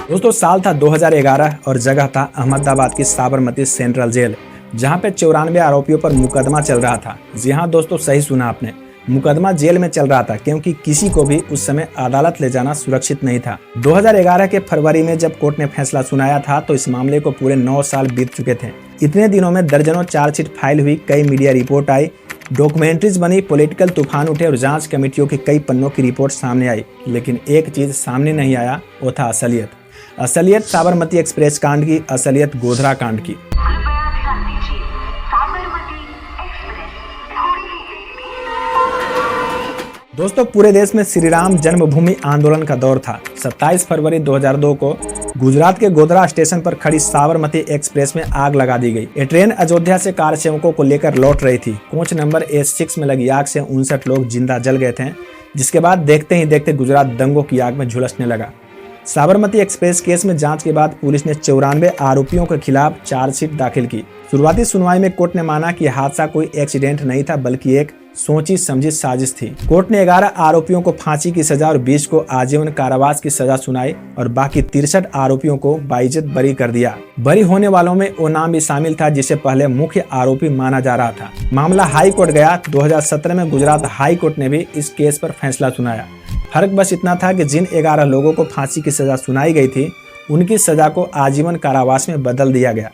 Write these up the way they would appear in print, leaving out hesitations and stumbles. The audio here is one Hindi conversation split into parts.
दोस्तों साल था 2011 और जगह था अहमदाबाद की साबरमती सेंट्रल जेल, जहां पे 94 आरोपियों पर मुकदमा चल रहा था। जी हां दोस्तों, सही सुना आपने, मुकदमा जेल में चल रहा था क्योंकि किसी को भी उस समय अदालत ले जाना सुरक्षित नहीं था। 2011 के फरवरी में जब कोर्ट ने फैसला सुनाया था तो इस मामले को पूरे 9 साल बीत चुके थे। इतने दिनों में दर्जनों चार्जशीट फाइल हुई, कई मीडिया रिपोर्ट आई, डॉक्यूमेंट्रीज बनी, पॉलिटिकल तूफान उठे और जांच कमेटियों की कई पन्नों की रिपोर्ट सामने आई। लेकिन एक चीज सामने नहीं आया, वो था असलियत साबरमती एक्सप्रेस कांड की, असलियत गोधरा कांड की। दोस्तों पूरे देश में श्री राम जन्मभूमि आंदोलन का दौर था। 27 फरवरी 2002 को गुजरात के गोधरा स्टेशन पर खड़ी साबरमती एक्सप्रेस में आग लगा दी गई। ये ट्रेन अयोध्या से कार सेवकों को लेकर लौट रही थी। कोच नंबर A6 में लगी आग से 59 लोग जिंदा जल गए थे, जिसके बाद देखते ही देखते गुजरात दंगों की आग में झुलसने लगा। साबरमती एक्सप्रेस केस में जांच के बाद पुलिस ने 94 आरोपियों के खिलाफ चार्जशीट दाखिल की। शुरुआती सुनवाई में कोर्ट ने माना कि हादसा कोई एक्सीडेंट नहीं था बल्कि एक सोची समझी साजिश थी। कोर्ट ने 11 आरोपियों को फांसी की सजा और 20 को आजीवन कारावास की सजा सुनाई और बाकी 63 आरोपियों को बाइज्जत बरी कर दिया। बरी होने वालों में वो नाम भी शामिल था जिसे पहले मुख्य आरोपी माना जा रहा था। मामला हाई कोर्ट गया। 2017 में गुजरात हाई कोर्ट ने भी इस केस पर फैसला सुनाया। फर्क बस इतना था कि जिन 11 लोगों को फांसी की सजा सुनाई गई थी उनकी सजा को आजीवन कारावास में बदल दिया गया।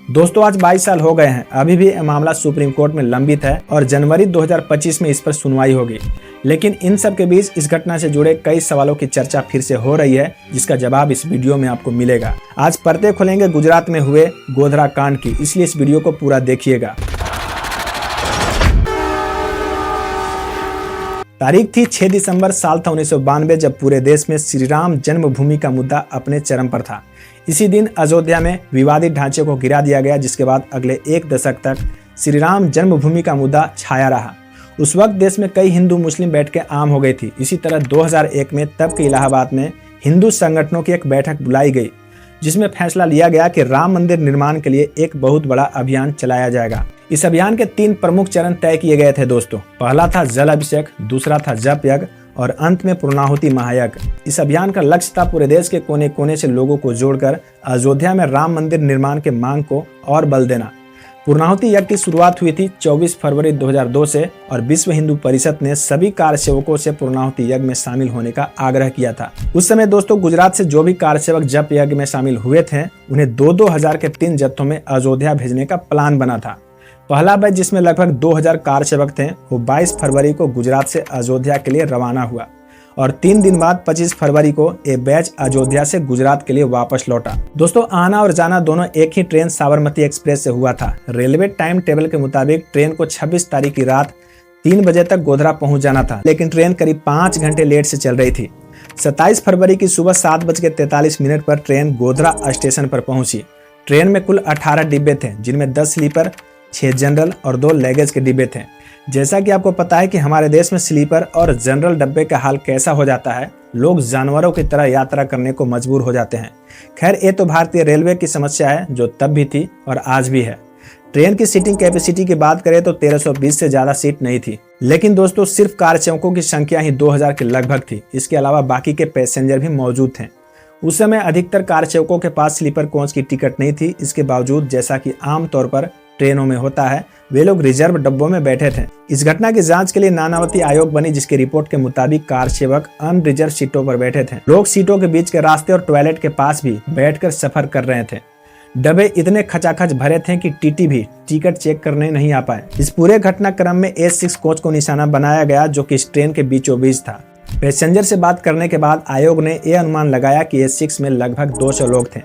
दोस्तों आज 22 साल हो गए हैं, अभी भी यह मामला सुप्रीम कोर्ट में लंबित है और जनवरी 2025 में इस पर सुनवाई होगी। लेकिन इन सब के बीच इस घटना से जुड़े कई सवालों की चर्चा फिर से हो रही है, जिसका जवाब इस वीडियो में आपको मिलेगा। आज पर्दे खोलेंगे गुजरात में हुए गोधरा कांड की, इसलिए इस वीडियो को पूरा देखिएगा। तारीख थी 6 दिसंबर, साल था 1992, जब पूरे देश में श्री राम जन्मभूमि का मुद्दा अपने चरम पर था। इसी दिन अयोध्या में विवादित ढांचे को गिरा दिया गया, जिसके बाद अगले 1 दशक तक श्री राम जन्मभूमि का मुद्दा छाया रहा। उस वक्त देश में कई हिंदू मुस्लिम बैठकें आम हो गई थी। इसी तरह 2001 में तब के इलाहाबाद में हिंदू संगठनों की एक बैठक बुलाई गई, जिसमें फैसला लिया गया कि राम मंदिर निर्माण के लिए एक बहुत बड़ा अभियान चलाया जाएगा। इस अभियान के 3 प्रमुख चरण तय किए गए थे दोस्तों। पहला था जल अभिषेक, दूसरा था जप यज्ञ और अंत में पूर्णाहुति महायज्ञ। इस अभियान का लक्ष्य था पूरे देश के कोने कोने से लोगों को जोड़कर अयोध्या में राम मंदिर निर्माण के मांग को और बल देना। पूर्णाहुति यज्ञ की शुरुआत हुई थी 24 फरवरी 2002 से और विश्व हिंदू परिषद ने सभी कार सेवकों से पूर्णाहुति यज्ञ में शामिल होने का आग्रह किया था। उस समय दोस्तों गुजरात से जो भी कार सेवक जप यज्ञ में शामिल हुए थे उन्हें 2-2 हजार के 3 जत्थों में अयोध्या भेजने का प्लान बना था। पहला बैच जिसमें लगभग 2000 कार सेवक थे वो 22 फरवरी को गुजरात से अयोध्या के लिए रवाना हुआ और 3 दिन बाद 25 फरवरी को ये बैच अयोध्या से गुजरात के लिए वापस लौटा। दोस्तों आना और जाना दोनों एक ही ट्रेन साबरमती एक्सप्रेस से हुआ था। रेलवे टाइम टेबल के मुताबिक ट्रेन को 26 तारीख की रात 3 बजे तक गोधरा पहुंच जाना था, लेकिन ट्रेन करीब 5 घंटे लेट से चल रही थी। 27 फरवरी की सुबह 7:43 पर ट्रेन गोधरा स्टेशन पर पहुंची। ट्रेन में कुल 18 डिब्बे थे, जिनमें 10 स्लीपर, 6 जनरल और 2 लगेज के डिब्बे थे। जैसा कि आपको पता है कि हमारे देश में स्लीपर और जनरल डब्बे का हाल कैसा हो जाता है, लोग जानवरों की तरह यात्रा करने को मजबूर हो जाते हैं। खैर ये तो भारतीय रेलवे की समस्या है जो तब भी थी और आज भी है। ट्रेन की सीटिंग कैपेसिटी की बात करें तो 1320 से ज्यादा सीट नहीं थी, लेकिन दोस्तों सिर्फ कार सेवकों की संख्या ही 2000 के लगभग थी। इसके अलावा बाकी के पैसेंजर भी मौजूद थे। उस समय अधिकतर कार सेवकों के पास स्लीपर कोच की टिकट नहीं थी। इसके बावजूद जैसा कि आमतौर पर ट्रेनों में होता है, वे लोग रिजर्व डब्बों में बैठे थे। इस घटना की जांच के लिए नानावती आयोग बनी, जिसकी रिपोर्ट के मुताबिक कार सेवक अनरिजर्व सीटों पर बैठे थे। लोग सीटों के बीच के रास्ते और टॉयलेट के पास भी बैठकर सफर कर रहे थे। डब्बे इतने खचाखच भरे थे कि टीटी भी टिकट चेक करने नहीं आ पाए। इस पूरे घटनाक्रम में A6 कोच को निशाना बनाया गया, जो कि इस ट्रेन के बीचों बीच था। पैसेंजर से बात करने के बाद आयोग ने यह अनुमान लगाया कि A6 में लगभग 200 लोग थे।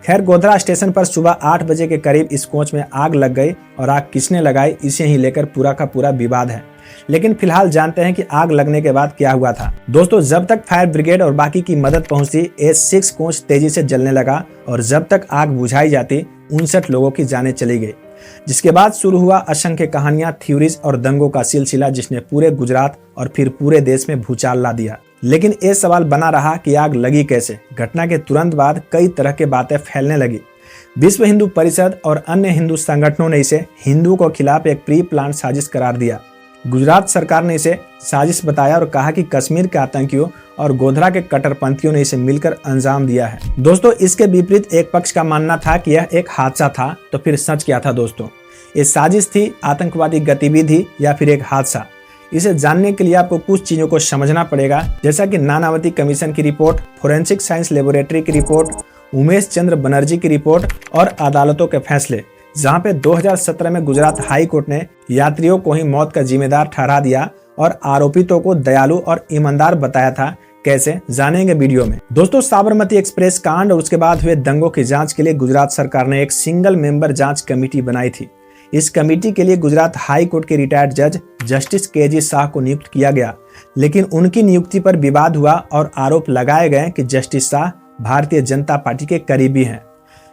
खैर गोधरा स्टेशन पर सुबह 8 बजे के करीब इस कोच में आग लग गई और आग किसने लगाई, इसे ही लेकर पूरा का पूरा विवाद है। लेकिन फिलहाल जानते हैं कि आग लगने के बाद क्या हुआ था। दोस्तों जब तक फायर ब्रिगेड और बाकी की मदद पहुंचती, A6 कोच तेजी से जलने लगा और जब तक आग बुझाई जाती 59 लोगों की जानें चली गई। जिसके बाद शुरू हुआ असंख्य कहानियां, थ्योरीज और दंगों का सिलसिला, जिसने पूरे गुजरात और फिर पूरे देश में भूचाल ला दिया। लेकिन ये सवाल बना रहा कि आग लगी कैसे। घटना के तुरंत बाद कई तरह की बातें फैलने लगी। विश्व हिंदू परिषद और अन्य हिंदू संगठनों ने इसे हिंदुओं के खिलाफ एक प्री प्लान साजिश करार दिया। गुजरात सरकार ने इसे साजिश बताया और कहा कि कश्मीर के आतंकियों और गोधरा के कट्टरपंथियों ने इसे मिलकर अंजाम दिया है। दोस्तों, इसके विपरीत एक पक्ष का मानना था कि यह एक हादसा था, तो फिर सच क्या था दोस्तों? ये साजिश थी, आतंकवादी गतिविधि या फिर एक हादसा? इसे जानने के लिए आपको कुछ चीजों को समझना पड़ेगा, जैसा कि नानावती कमीशन की रिपोर्ट, फोरेंसिक साइंस लेबोरेटरी की रिपोर्ट, उमेश चंद्र बनर्जी की रिपोर्ट और अदालतों के फैसले, जहां पे 2017 में गुजरात हाई कोर्ट ने यात्रियों को ही मौत का जिम्मेदार ठहरा दिया और आरोपितों को दयालु और ईमानदार बताया था। कैसे, जानेंगे वीडियो में। दोस्तों, साबरमती एक्सप्रेस कांड और उसके बाद हुए दंगों की जांच के लिए गुजरात सरकार ने एक सिंगल मेंबर जांच कमेटी बनाई थी। इस कमेटी के लिए गुजरात हाई कोर्ट के रिटायर्ड जज जस्टिस के.जी. शाह को नियुक्त किया गया, लेकिन उनकी नियुक्ति पर विवाद हुआ और आरोप लगाए गए कि जस्टिस शाह भारतीय जनता पार्टी के करीबी हैं।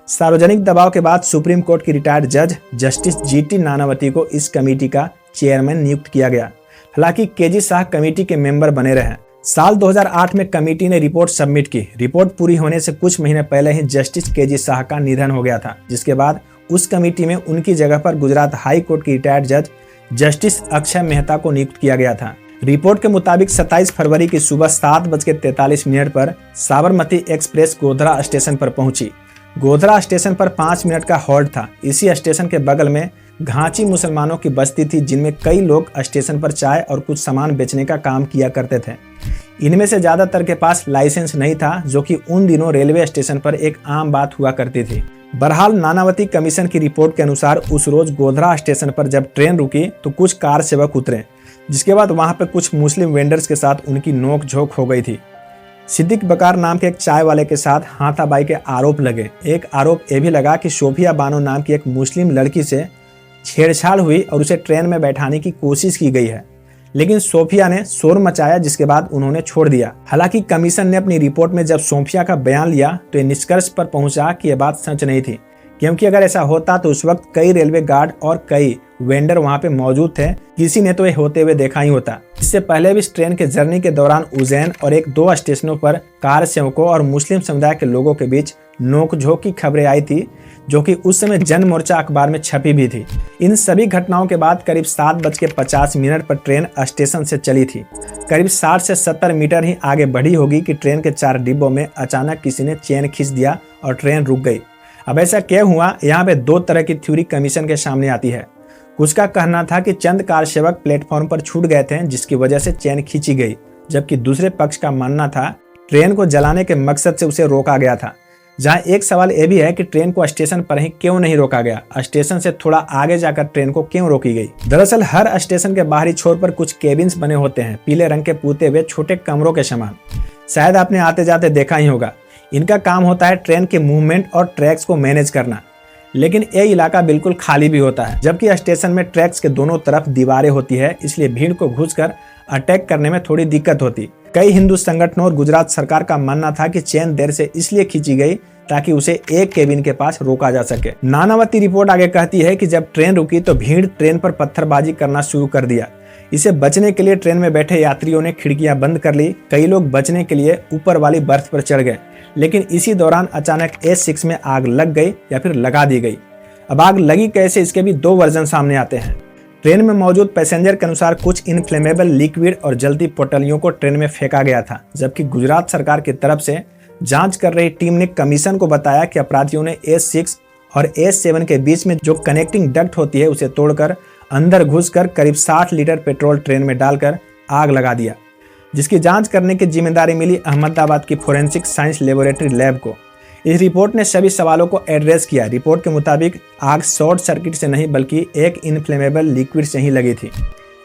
सार्वजनिक दबाव के बाद सुप्रीम कोर्ट की रिटायर्ड जज जस्टिस जी.टी. नानावती को इस कमेटी का चेयरमैन नियुक्त किया गया। हालांकि के.जी. शाह कमेटी के मेंबर बने रहे। साल 2008 में कमेटी ने रिपोर्ट सबमिट की। रिपोर्ट पूरी होने से कुछ महीने पहले ही जस्टिस के.जी. शाह का निधन हो गया था, जिसके बाद उस कमेटी में उनकी जगह पर गुजरात हाई कोर्ट के रिटायर्ड जज जस्टिस अक्षय मेहता को नियुक्त किया गया था। रिपोर्ट के मुताबिक 27 फरवरी की सुबह 7:43 पर साबरमती एक्सप्रेस गोधरा स्टेशन पर पहुंची। गोधरा स्टेशन पर 5 मिनट का हॉल्ट था। इसी स्टेशन के बगल में घांची मुसलमानों की बस्ती थी, जिनमें कई लोग स्टेशन पर चाय और कुछ सामान बेचने का काम किया करते थे। इनमें से ज्यादातर के पास लाइसेंस नहीं था, जो कि उन दिनों रेलवे स्टेशन पर एक आम बात हुआ करती थी। बहरहाल, नानावती कमीशन की रिपोर्ट के अनुसार उस रोज गोधरा स्टेशन पर जब ट्रेन रुकी तो कुछ कार सेवक उतरे, जिसके बाद वहां पर कुछ मुस्लिम वेंडर्स के साथ उनकी नोक-झोंक हो गई थी। सिद्दीक बकार नाम के एक चाय वाले के साथ हाथापाई के आरोप लगे। एक आरोप यह भी लगा कि सोफिया बानो नाम की एक मुस्लिम लड़की से छेड़छाड़ हुई और उसे ट्रेन में बैठाने की कोशिश की गई है, लेकिन सोफिया ने शोर मचाया, जिसके बाद उन्होंने छोड़ दिया। हालांकि कमीशन ने अपनी रिपोर्ट में जब सोफिया का बयान लिया तो ये निष्कर्ष पर पहुंचा कि यह बात सच नहीं थी, क्योंकि अगर ऐसा होता तो उस वक्त कई रेलवे गार्ड और कई वेंडर वहां पे मौजूद थे। किसी ने तो ये होते हुए देखा ही होता। इससे पहले भी इस ट्रेन के जर्नी के दौरान उज्जैन और 1-2 स्टेशनों पर कार सेवकों और मुस्लिम समुदाय के लोगों के बीच नोकझोंक की खबरें आई थी, जो कि उस समय जन मोर्चा अखबार में छपी भी थी। इन सभी घटनाओं के बाद करीब 7:50 पर ट्रेन स्टेशन से चली थी। करीब 60 से 70 मीटर ही आगे बढ़ी होगी कि ट्रेन के 4 डिब्बों में अचानक किसी ने चेन खींच दिया और ट्रेन रुक गई। अब ऐसा क्यों हुआ? यहाँ पे 2 तरह की थ्योरी कमीशन के सामने आती है। कुछ का कहना था कि चंद कार सेवक प्लेटफॉर्म पर छूट गए थे, जिसकी वजह से चेन खींची गई, जबकि दूसरे पक्ष का मानना था ट्रेन को जलाने के मकसद से उसे रोका गया था। जहां एक सवाल यह भी है कि ट्रेन को स्टेशन पर ही क्यों नहीं रोका गया, स्टेशन से थोड़ा आगे जाकर ट्रेन को क्यों रोकी गई। दरअसल हर स्टेशन के बाहरी छोर पर कुछ केबिन्स बने होते हैं, पीले रंग के पुते हुए छोटे कमरों के समान। शायद आपने आते जाते देखा ही होगा। इनका काम होता है ट्रेन के मूवमेंट और ट्रैक्स को मैनेज करना, लेकिन ये इलाका बिल्कुल खाली भी होता है, जबकि स्टेशन में ट्रैक्स के दोनों तरफ दीवारें होती है, इसलिए भीड़ को घुसकर अटैक करने में थोड़ी दिक्कत होती। कई हिंदू संगठनों और गुजरात सरकार का मानना था कि चेन देर से इसलिए खींची गई ताकि उसे एक केबिन के पास रोका जा सके। नानावती रिपोर्ट आगे कहती है कि जब ट्रेन रुकी तो भीड़ ट्रेन पर पत्थरबाजी करना शुरू कर दिया। इसे बचने के लिए ट्रेन में बैठे यात्रियों ने खिड़कियां बंद कर ली। कई लोग बचने के लिए ऊपर वाली बर्थ पर चढ़ गए, लेकिन इसी दौरान अचानक S6 में आग लग गई या फिर लगा दी गई। अब आग लगी कैसे, इसके भी 2 वर्जन सामने आते हैं। ट्रेन में मौजूद पैसेंजर के अनुसार कुछ इनफ्लेमेबल लिक्विड और जलती पोटलियों को ट्रेन में फेंका गया था, जबकि गुजरात सरकार की तरफ से जांच कर रही टीम ने कमीशन को बताया कि अपराधियों ने S6 और S7 के बीच में जो कनेक्टिंग डक्ट होती है उसे तोड़कर अंदर घुसकर करीब 60 लीटर पेट्रोल ट्रेन में डालकर आग लगा दिया, जिसकी जांच करने की जिम्मेदारी मिली अहमदाबाद की फोरेंसिक साइंस लेबोरेटरी लैब को। इस रिपोर्ट ने सभी सवालों को एड्रेस किया। रिपोर्ट के मुताबिक आग शॉर्ट सर्किट से नहीं बल्कि एक इनफ्लेमेबल लिक्विड से ही लगी थी।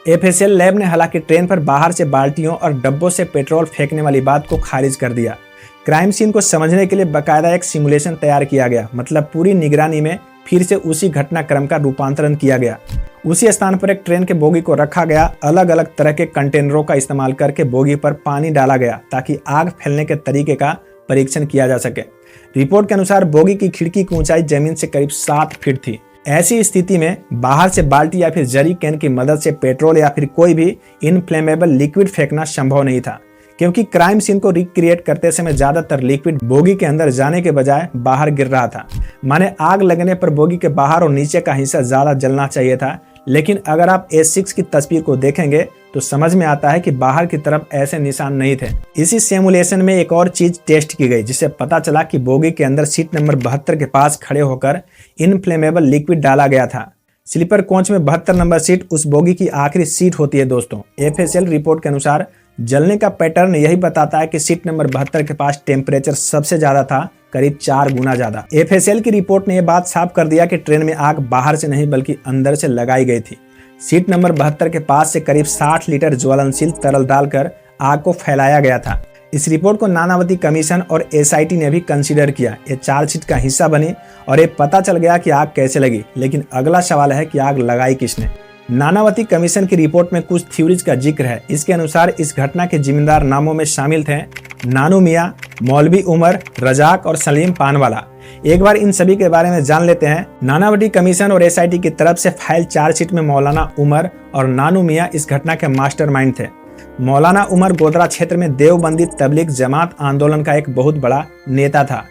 FSL लैब ने हालांकि ट्रेन पर बाहर से बाल्टियों और डब्बों से पेट्रोल फेंकने वाली बात को खारिज कर दिया। क्राइम सीन को समझने के लिए बाकायदा एक सिमुलेशन तैयार किया गया, मतलब पूरी निगरानी में फिर से उसी घटनाक्रम का रूपांतरण किया गया। उसी स्थान पर एक ट्रेन के बोगी को रखा गया। अलग अलग तरह के कंटेनरों का इस्तेमाल करके बोगी पर पानी डाला गया ताकि आग फैलने के तरीके का परीक्षण किया जा सके। रिपोर्ट के अनुसार बोगी की खिड़की की ऊंचाई जमीन से करीब 7 फीट थी। ऐसी स्थिति में बाहर से बाल्टी या फिर जरी कैन की मदद से पेट्रोल या फिर कोई भी इनफ्लेमेबल लिक्विड फेंकना संभव नहीं था, क्योंकि क्राइम सीन को रिक्रिएट करते समय ज्यादातर लिक्विड बोगी के अंदर जाने के बजाय बाहर गिर रहा था। माने आग लगने पर बोगी के बाहर और नीचे का हिस्सा ज्यादा जलना चाहिए था, लेकिन अगर आप A6 की तस्वीर को देखेंगे तो समझ में आता है कि बाहर की तरफ ऐसे निशान नहीं थे। इसी सिमुलेशन में एक और चीज टेस्ट की गई, जिससे पता चला कि बोगी के अंदर सीट नंबर 72 के पास खड़े होकर इनफ्लेमेबल लिक्विड डाला गया था। स्लीपर कोच में 72 नंबर सीट उस बोगी की आखिरी सीट होती है दोस्तों। FSL रिपोर्ट के अनुसार जलने का पैटर्न यही बताता है कि सीट नंबर 72 के पास टेम्परेचर सबसे ज्यादा था, करीब 4 गुना ज्यादा। FSL की रिपोर्ट ने यह बात साफ कर दिया कि ट्रेन में आग बाहर से नहीं बल्कि अंदर से लगाई गई थी। सीट नंबर 72 के पास से करीब 60 लीटर ज्वलनशील तरल डालकर आग को फैलाया गया था। इस रिपोर्ट को नानावती कमीशन और SIT ने भी कंसीडर किया। ये चार्जशीट का हिस्सा बनी और ये पता चल गया कि आग कैसे लगी। लेकिन अगला सवाल है कि आग लगाई किसने। नानावती कमीशन की रिपोर्ट में कुछ थ्योरीज का जिक्र है। इसके अनुसार इस घटना के जिम्मेदार नामों में शामिल थे नानू मियाँ, मौलवी उमर, रजाक और सलीम पानवाला। एक बार इन सभी के बारे में जान लेते हैं। नानावती कमीशन और SIT की तरफ से फाइल चार्जशीट में मौलाना उमर और नानू मियाँ इस घटना के मास्टरमाइंड थे। मौलाना उमर गोधरा क्षेत्र में देवबंदी तबलीग जमात आंदोलन का एक बहुत बड़ा नेता था।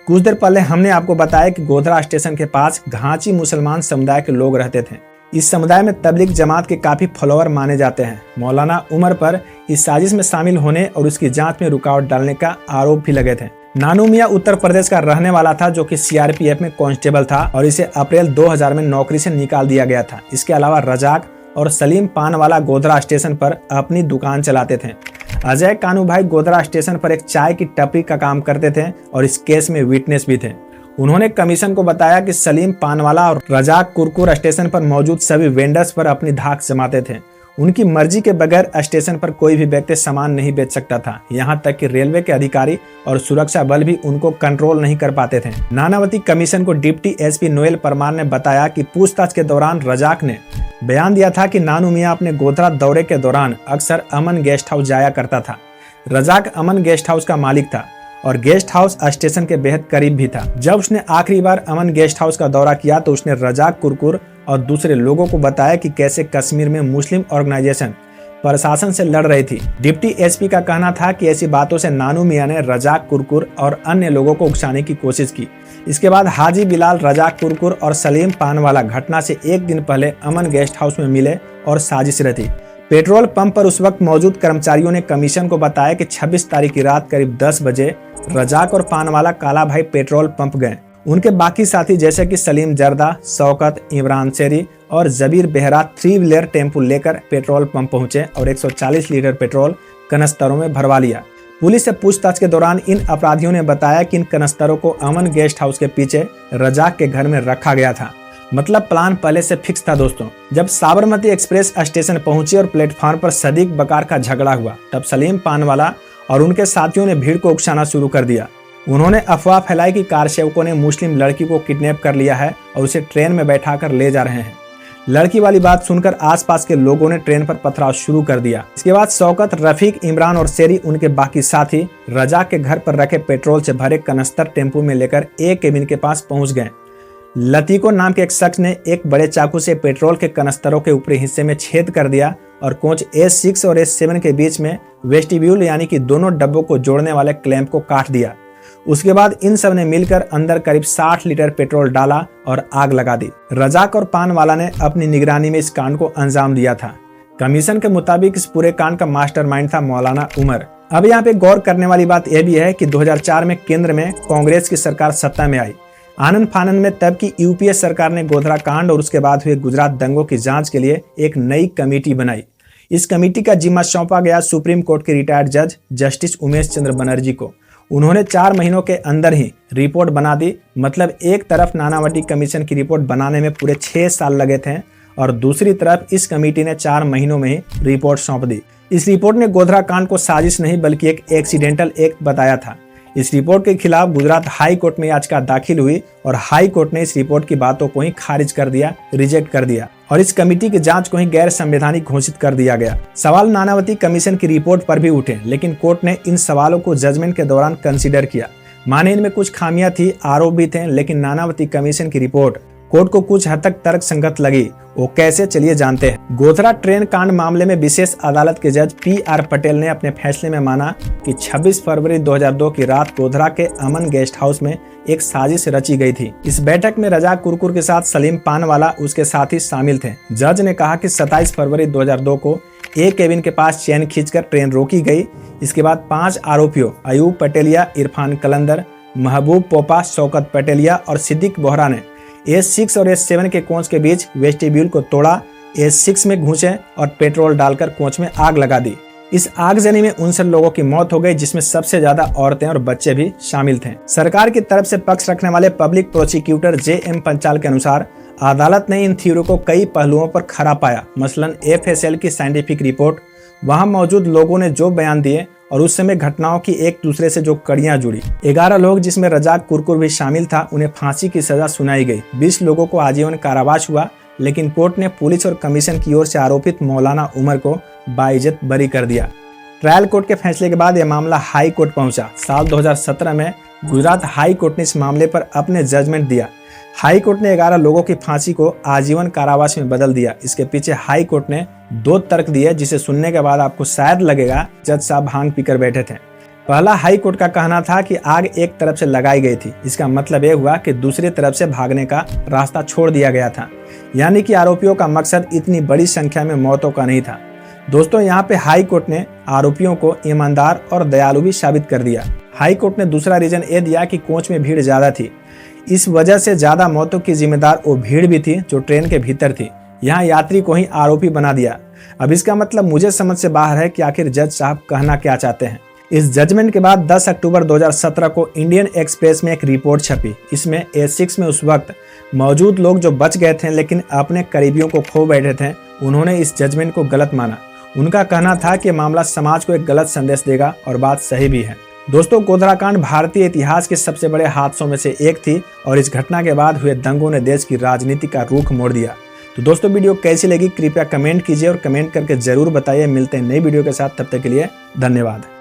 कुछ देर पहले हमने आपको बताया कि गोधरा स्टेशन के पास घांची मुसलमान समुदाय के लोग रहते थे। इस समुदाय में तबलीग जमात के काफी फॉलोअर माने जाते हैं। मौलाना उमर पर इस साजिश में शामिल होने और उसकी जांच में रुकावट डालने का आरोप भी लगे थे। नानू मियाँ उत्तर प्रदेश का रहने वाला था, जो कि CRPF में कांस्टेबल था और इसे अप्रैल 2000 में नौकरी से निकाल दिया गया था। इसके अलावा रजाक और सलीम पानवाला गोधरा स्टेशन पर अपनी दुकान चलाते थे। अजय कानूभाई गोधरा स्टेशन पर एक चाय की टपरी का काम करते थे और इस केस में विटनेस भी थे। उन्होंने कमीशन को बताया कि सलीम पानवाला और रजाक कुरकुर स्टेशन पर मौजूद सभी वेंडर्स पर अपनी धाक जमाते थे। उनकी मर्जी के बगैर स्टेशन पर कोई भी व्यक्ति सामान नहीं बेच सकता था। यहाँ तक कि रेलवे के अधिकारी और सुरक्षा बल भी उनको कंट्रोल नहीं कर पाते थे। नानावती कमीशन को डिप्टी SP नोएल परमार ने बताया कि पूछताछ के दौरान रजाक ने बयान दिया था कि नानू मियाँ अपने गोधरा दौरे के दौरान अक्सर अमन गेस्ट हाउस जाया करता था। रजाक अमन गेस्ट हाउस का मालिक था और गेस्ट हाउस स्टेशन के बेहद करीब भी था। जब उसने आखिरी बार अमन गेस्ट हाउस का दौरा किया तो उसने रजाक कुरकुर और दूसरे लोगों को बताया कि कैसे कश्मीर में मुस्लिम ऑर्गेनाइजेशन प्रशासन से लड़ रही थी। डिप्टी SP का कहना था कि ऐसी बातों से नानू मियाँ ने रजाक कुरकुर और अन्य लोगों को उकसाने की कोशिश की। इसके बाद हाजी बिलाल, रजाक कुरकुर और सलीम पानवाला घटना से एक दिन पहले अमन गेस्ट हाउस में मिले और साजिश रची। पेट्रोल पंप पर उस वक्त मौजूद कर्मचारियों ने कमीशन को बताया कि 26 तारीख की रात करीब 10 बजे रजाक और पानवाला काला भाई पेट्रोल पंप गए। उनके बाकी साथी जैसे कि सलीम जर्दा, शौकत, इमरान शेरी और जबीर बेहरा 3 व्हीलर टेम्पो लेकर पेट्रोल पंप पहुंचे और 140 लीटर पेट्रोल कनस्तरों में भरवा लिया। पुलिस से पूछताछ के दौरान इन अपराधियों ने बताया कि इन कनस्तरों को अमन गेस्ट हाउस के पीछे रजाक के घर में रखा गया था। मतलब प्लान पहले से फिक्स था दोस्तों। जब साबरमती एक्सप्रेस स्टेशन पहुंची और प्लेटफॉर्म पर सदीक बकार का झगड़ा हुआ, तब सलीम पानवाला और उनके साथियों ने भीड़ को उकसाना शुरू कर दिया। उन्होंने अफवाह फैलाई कि कार सेवकों ने मुस्लिम लड़की को किडनैप कर लिया है और उसे ट्रेन में बैठाकर ले जा रहे हैं। लड़की वाली बात सुनकर आसपास के लोगों ने ट्रेन पर पथराव शुरू कर दिया। इसके बाद शौकत, रफीक, इमरान और शेरी उनके बाकी साथी रजाक के घर पर रखे पेट्रोल से भरे कनस्तर टेम्पो में लेकर एक केबिन के पास पहुंच गए। लतीको नाम के एक शख्स ने एक बड़े चाकू से पेट्रोल के कनस्तरों के ऊपरी हिस्से में छेद कर दिया और कोच S6 और S7 के बीच में वेस्टिब्यूल यानी कि दोनों डब्बों को जोड़ने वाले क्लैंप को काट दिया। उसके बाद इन सब ने मिलकर अंदर करीब 60 लीटर पेट्रोल डाला और आग लगा दी। रजाक और पानवाला ने अपनी निगरानी में इस कांड को अंजाम दिया था। कमीशन के मुताबिक इस पूरे कांड का मास्टरमाइंड था मौलाना उमर। अब यहाँ पे गौर करने वाली बात यह भी है कि 2004 में केंद्र में कांग्रेस की सरकार सत्ता में आई। आनंद फानन में तब की UPA सरकार ने गोधरा कांड और उसके बाद हुए गुजरात दंगों की जांच के लिए एक नई कमेटी बनाई। इस कमेटी का जिम्मा सौंपा गया सुप्रीम कोर्ट के रिटायर्ड जज जस्टिस उमेश चंद्र बनर्जी को। उन्होंने 4 महीनों के अंदर ही रिपोर्ट बना दी। मतलब एक तरफ नानावटी कमीशन की रिपोर्ट बनाने में पूरे 6 साल लगे थे और दूसरी तरफ इस कमेटी ने 4 महीनों में ही रिपोर्ट सौंप दी। इस रिपोर्ट ने गोधरा कांड को साजिश नहीं बल्कि एक एक्सीडेंटल एक्ट बताया था। इस रिपोर्ट के खिलाफ गुजरात हाई कोर्ट में याचिका दाखिल हुई और हाई कोर्ट ने इस रिपोर्ट की बातों को ही खारिज कर दिया, रिजेक्ट कर दिया और इस कमेटी की जांच को ही गैर संवैधानिक घोषित कर दिया गया। सवाल नानावती कमीशन की रिपोर्ट पर भी उठे, लेकिन कोर्ट ने इन सवालों को जजमेंट के दौरान कंसीडर किया। माने इनमें कुछ खामियां थी, आरोप भी थे, लेकिन नानावती कमीशन की रिपोर्ट कोर्ट को कुछ हद तक तर्क संगत लगी। वो कैसे, चलिए जानते हैं। गोधरा ट्रेन कांड मामले में विशेष अदालत के जज PR पटेल ने अपने फैसले में माना कि 26 फरवरी 2002 की रात गोधरा के अमन गेस्ट हाउस में एक साजिश रची गई थी। इस बैठक में रजा कुरकुर के साथ सलीम पानवाला उसके साथी शामिल थे। जज ने कहा कि 27 फरवरी 2002 को एक केबिन के पास चैन खींचकर ट्रेन रोकी गई। इसके बाद 5 आरोपियों अयूब पटेलिया, इरफान कलंदर, महबूब पोपा, शौकत पटेलिया और सिद्दीक बोहरा ने S6 और S7 के कोच के बीच वेस्टिब्यूल को तोड़ा, S6 में घुसे और पेट्रोल डालकर कोच में आग लगा दी। इस आगजनी में 59 लोगों की मौत हो गई, जिसमें सबसे ज्यादा औरतें और बच्चे भी शामिल थे। सरकार की तरफ से पक्ष रखने वाले पब्लिक प्रोसिक्यूटर JM पंचाल के अनुसार अदालत ने इन थ्योरी को कई पहलुओं पर खरा पाया। मसलन FSL की साइंटिफिक रिपोर्ट, वहां मौजूद लोगों ने जो बयान दिए और उस समय घटनाओं की एक दूसरे से जो कड़ियां जुड़ी। 11 लोग, जिसमें रजाक कुरकुर भी शामिल था, उन्हें फांसी की सजा सुनाई गई। 20 लोगों को आजीवन कारावास हुआ, लेकिन कोर्ट ने पुलिस और कमीशन की ओर से आरोपित मौलाना उमर को बाइज्जत बरी कर दिया। ट्रायल कोर्ट के फैसले के बाद यह मामला हाई कोर्ट पहुंचा। साल 2017 में गुजरात हाई कोर्ट ने इस मामले पर अपने जजमेंट दिया। हाई कोर्ट ने 11 लोगों की फांसी को आजीवन कारावास में बदल दिया। इसके पीछे हाई कोर्ट ने 2 तर्क दिए, जिसे सुनने के बाद आपको शायद लगेगा जज साहब भांग पीकर बैठे थे। पहला, हाई कोर्ट का कहना था कि आग एक तरफ से लगाई गई थी। इसका मतलब यह हुआ कि दूसरी तरफ से भागने का रास्ता छोड़ दिया गया था, यानी कि आरोपियों का मकसद इतनी बड़ी संख्या में मौतों का नहीं था। दोस्तों, यहाँ पे हाई कोर्ट ने आरोपियों को ईमानदार और दयालु भी साबित कर दिया। हाई कोर्ट ने दूसरा रीजन ये दिया कि कोच में भीड़ ज्यादा थी। इस वजह से ज्यादा मौतों की जिम्मेदार वो भीड़ भी थी जो ट्रेन के भीतर थी। यहाँ यात्री को ही आरोपी बना दिया। अब इसका मतलब मुझे समझ से बाहर है कि आखिर जज साहब कहना क्या चाहते हैं। इस जजमेंट के बाद 10 अक्टूबर 2017 को इंडियन एक्सप्रेस में एक रिपोर्ट छपी। इसमें S6 में उस वक्त मौजूद लोग जो बच गए थे लेकिन अपने करीबियों को खो बैठे थे, उन्होंने इस जजमेंट को गलत माना। उनका कहना था कि मामला समाज को एक गलत संदेश देगा, और बात सही भी है। दोस्तों, गोधरा कांड भारतीय इतिहास के सबसे बड़े हादसों में से एक थी, और इस घटना के बाद हुए दंगों ने देश की राजनीति का रुख मोड़ दिया। तो दोस्तों, वीडियो कैसी लगी कृपया कमेंट कीजिए और कमेंट करके जरूर बताइए। मिलते हैं नई वीडियो के साथ, तब तक के लिए धन्यवाद।